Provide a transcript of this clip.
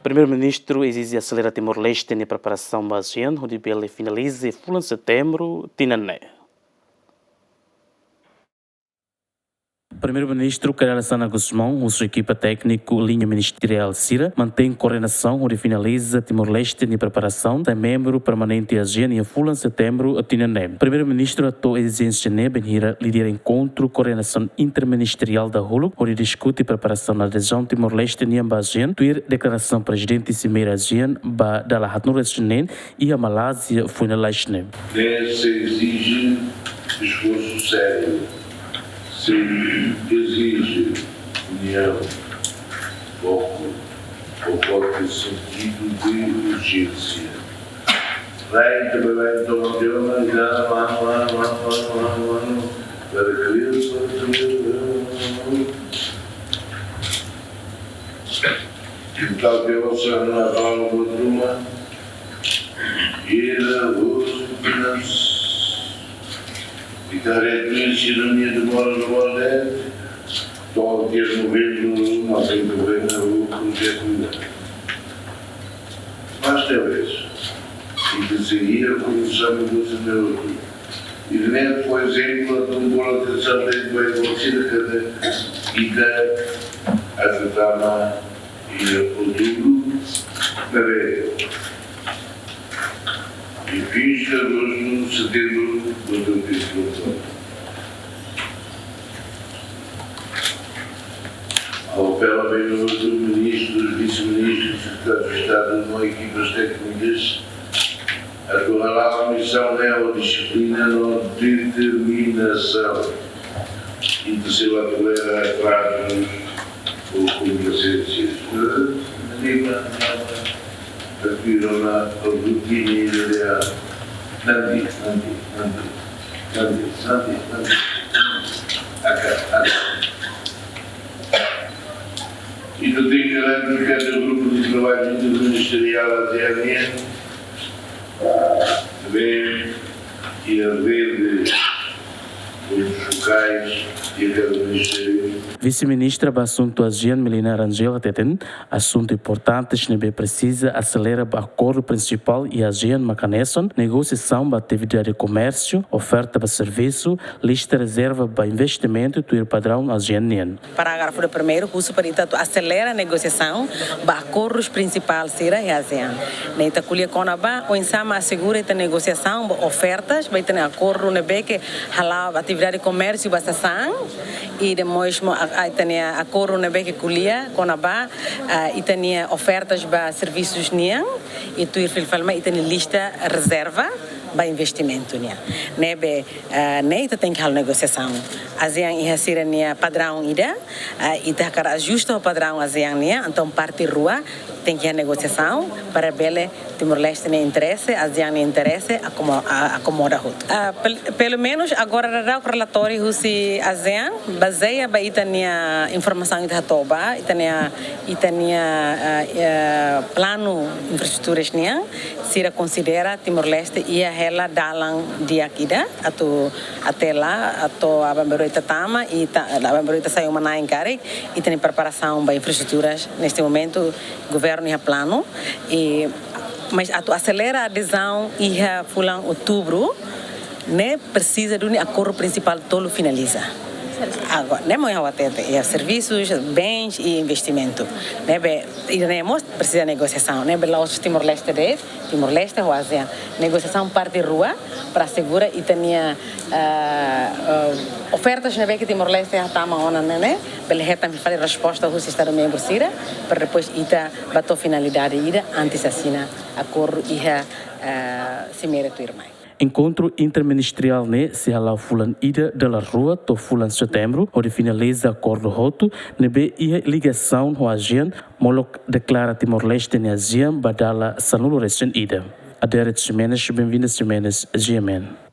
Primeiro-Ministro exige acelerar Timor-Leste na preparação baseada, onde ele finaliza em setembro, Tinané. Primeiro-Ministro Carla Sana Guzmão, sua equipa técnica, linha ministerial CIRA, mantém coordenação onde finaliza Timor-Leste na preparação da membro permanente ASEAN em Fulan setembro a Tinané. Primeiro-Ministro atua exigência Benhira lidera encontro coordenação interministerial da HULU, onde discute preparação na adesão Timor-Leste em ASEAN, tuir declaração presidente Cimeira ASEAN, da la Hatnura Chinen e a Malásia foi na Laishne. Se exige esforço sério. Se exige união, foco, ou qualquer sentido de urgência. Vai trabalhar então o idioma, para criança, então que eu sou na aula do Truma, e da luz, e da referência na minha demora no Valé, todo dia no governo, não tem governo, o projeto. Basta isso. E que seguir começamos do Senhor. E nem, por exemplo, a boa atenção dentro da evolução e da Atletama e o futuro da vida. E fins de agosto, setembro, do 2018. Ao pela bem do ministro, dos vice-ministros, secretários de Estado, não equipas técnicas, acorralar a comissão neodisciplina na determinação e de ser a tolerar atrasos ou complacências. Acudiram na rotina ideal. Nanti. E do dia que cada grupo de trabalho interministerial ASEAN vem e a rede os locais e a cada ministério. Vice-ministra do assunto ASEAN, Melina Rangel, Teten, assunto importante que precisa acelerar o acordo principal e ASEAN Macanesson, negociação da atividade de comércio, oferta de serviço, lista reserva para investimento e o padrão ASEAN. Parágrafo do primeiro, o superintendente acelera a negociação do acordo principal CIRA e ASEAN. Neita culia conaba, o insama assegura a negociação de ofertas, vai ter acordo que halava atividade de comércio bastante e depois tinha acordo na beca culia conaba e tinha ofertas para serviços niang e tu irfilfalma e tinha lista reserva para investimento niang nebe neita tem que hal negociação ASEAN e hasira nia padrão ida e tá cara ajusta o padrão ASEAN nia então parte rua tem que a negociação para bele Timor-Leste nem interesse, ASEAN nem interesse, acomoda tudo. Pelo menos agora o relatório se ASEAN baseia ba itania informação ita toba, itania plano infraestruturas nia, sira considera Timor-Leste ia ela dalang dia kida até lá a bamberoita tama e a bamberoita saiu mana encarek e tem preparação para infraestruturas neste momento governo e plano mas acelera a adesão e fulan outubro né precisa de um acordo principal todo finaliza agora né muito atento é serviços bens e investimento né iremos precisa de negociação né lá os Timor-Leste ou ASEAN negociação parte rua para assegurar e tinha ofertas na que Timor-Leste já está uma né ele reta me fazer resposta ao Estado membro CIRA para depois ita bato finalidade ida antes assina acordo e cimeira tu irmã. Encontro interministerial se hala fulan ida de la rua to fulan setembro, onde finaliza acordo roto, nebe ia ligação com a ASEAN, molok declara Timor-Leste na ASEAN badala sanulo recém ida. Aderet Jimenez, bem-vindas Jimenez, GMN.